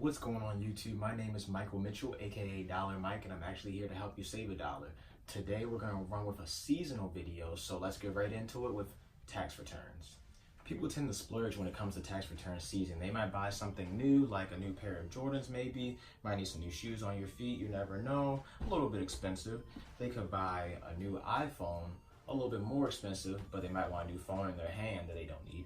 What's going on YouTube? My name is Michael Mitchell, aka Dollar Mike, and I'm actually here to help you save $1. Today we're going to run with a seasonal video, so let's get right into it with tax returns. People tend to splurge when it comes to tax return season. They might buy something new, like a new pair of Jordans maybe, might need some new shoes on your feet, you never know, a little bit expensive. They could buy a new iPhone, a little bit more expensive, but they might want a new phone in their hand that they don't need.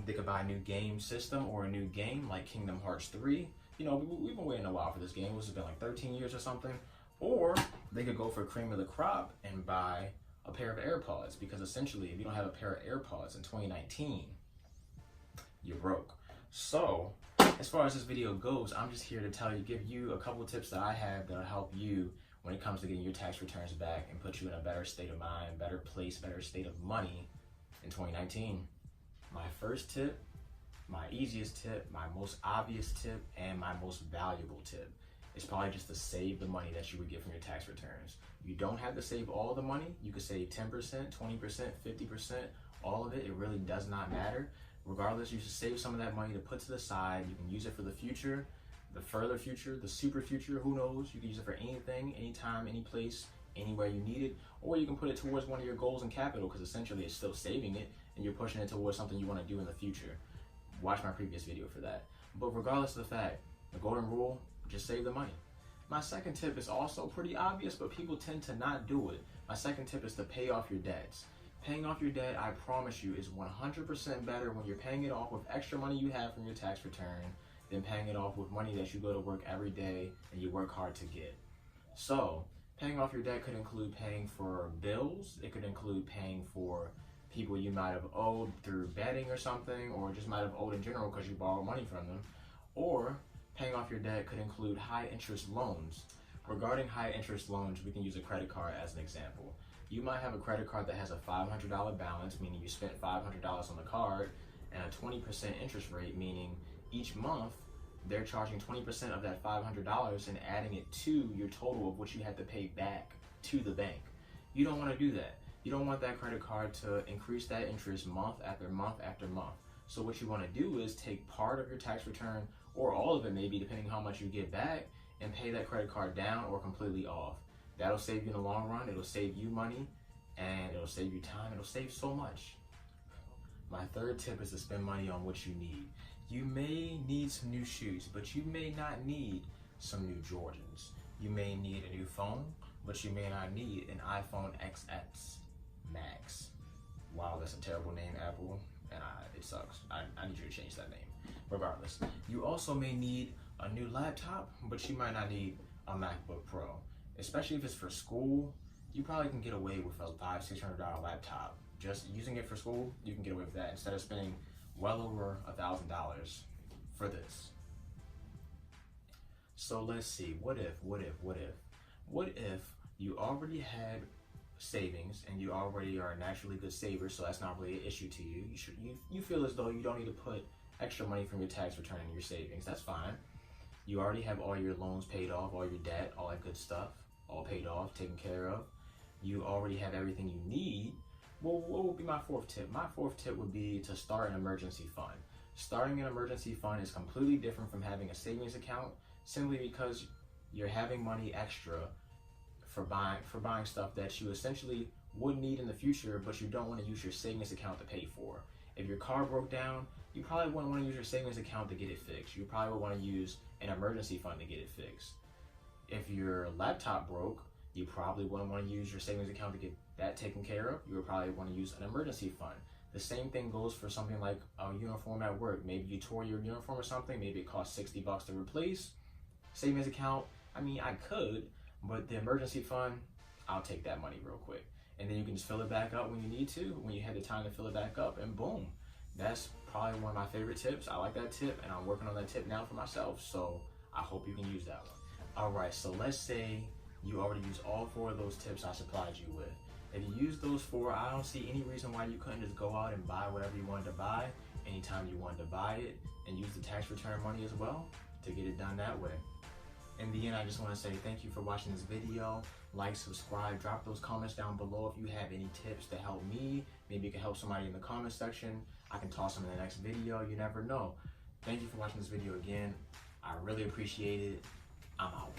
They could buy a new game system or a new game like Kingdom Hearts 3. You know, we've been waiting a while for this game. This has been like 13 years or something. Or they could go for cream of the crop and buy a pair of AirPods, because essentially if you don't have a pair of AirPods in 2019, you're broke. So as far as this video goes, I'm just here to give you a couple of tips that I have that'll help you when it comes to getting your tax returns back and put you in a better state of mind, better place, better state of money in 2019. My first tip, my easiest tip, my most obvious tip, and my most valuable tip is probably just to save the money that you would get from your tax returns. You don't have to save all the money. You could save 10%, 20%, 50%, all of it. It really does not matter. Regardless, you should save some of that money to put to the side. You can use it for the future, the further future, the super future, who knows? You can use it for anything, anytime, any place, anywhere you need it, or you can put it towards one of your goals in Qapital, because essentially it's still saving it and you're pushing it towards something you want to do in the future. Watch my previous video for that. But regardless of the fact, the golden rule, just save the money. My second tip is also pretty obvious, but people tend to not do it. My second tip is to pay off your debts. Paying off your debt, I promise you, is 100% better when you're paying it off with extra money you have from your tax return than paying it off with money that you go to work every day and you work hard to get. So, paying off your debt could include paying for bills. It could include paying for people you might have owed through betting or something, or just might have owed in general because you borrowed money from them. Or paying off your debt could include high interest loans. Regarding high interest loans, we can use a credit card as an example. You might have a credit card that has a $500 balance, meaning you spent $500 on the card, and a 20% interest rate, meaning each month they're charging 20% of that $500 and adding it to your total of what you had to pay back to the bank. You don't want to do that. You don't want that credit card to increase that interest month after month after month. So what you want to do is take part of your tax return, or all of it maybe, depending how much you get back, and pay that credit card down or completely off. That'll save you in the long run. It'll save you money, and it'll save you time. It'll save so much. My third tip is to spend money on what you need. You may need some new shoes, but you may not need some new Jordans. You may need a new phone, but you may not need an iPhone XS Max. Wow, that's a terrible name, Apple, and it sucks. I need you to change that name. Regardless, you also may need a new laptop, but you might not need a MacBook Pro. Especially if it's for school, you probably can get away with a $500-600 laptop. Just using it for school, you can get away with that instead of spending well over $1,000 for this. So let's see, what if you already had savings and you already are a naturally good saver, so that's not really an issue to you. You feel as though you don't need to put extra money from your tax return in your savings. That's fine. You already have all your loans paid off, all your debt, all that good stuff, all paid off, taken care of. You already have everything you need. Well, what would be my fourth tip? My fourth tip would be to start an emergency fund. Starting an emergency fund is completely different from having a savings account, simply because you're having money extra for buying stuff that you essentially would need in the future, but you don't want to use your savings account to pay for. If your car broke down, you probably wouldn't want to use your savings account to get it fixed. You probably would want to use an emergency fund to get it fixed. If your laptop broke, you probably wouldn't want to use your savings account to get that taken care of. You would probably want to use an emergency fund. The same thing goes for something like a uniform at work. Maybe you tore your uniform or something. Maybe it costs $60 to replace. Savings account, I mean, I could, but the emergency fund, I'll take that money real quick. And then you can just fill it back up when you need to, when you have the time to fill it back up, and boom. That's probably one of my favorite tips. I like that tip, and I'm working on that tip now for myself, so I hope you can use that one. All right, so let's say you already use all 4 of those tips I supplied you with. If you use those 4, I don't see any reason why you couldn't just go out and buy whatever you wanted to buy anytime you wanted to buy it, and use the tax return money as well to get it done that way. In the end, I just want to say thank you for watching this video. Like, subscribe, drop those comments down below if you have any tips to help me. Maybe you can help somebody in the comment section. I can toss them in the next video. You never know. Thank you for watching this video again. I really appreciate it. I'm out.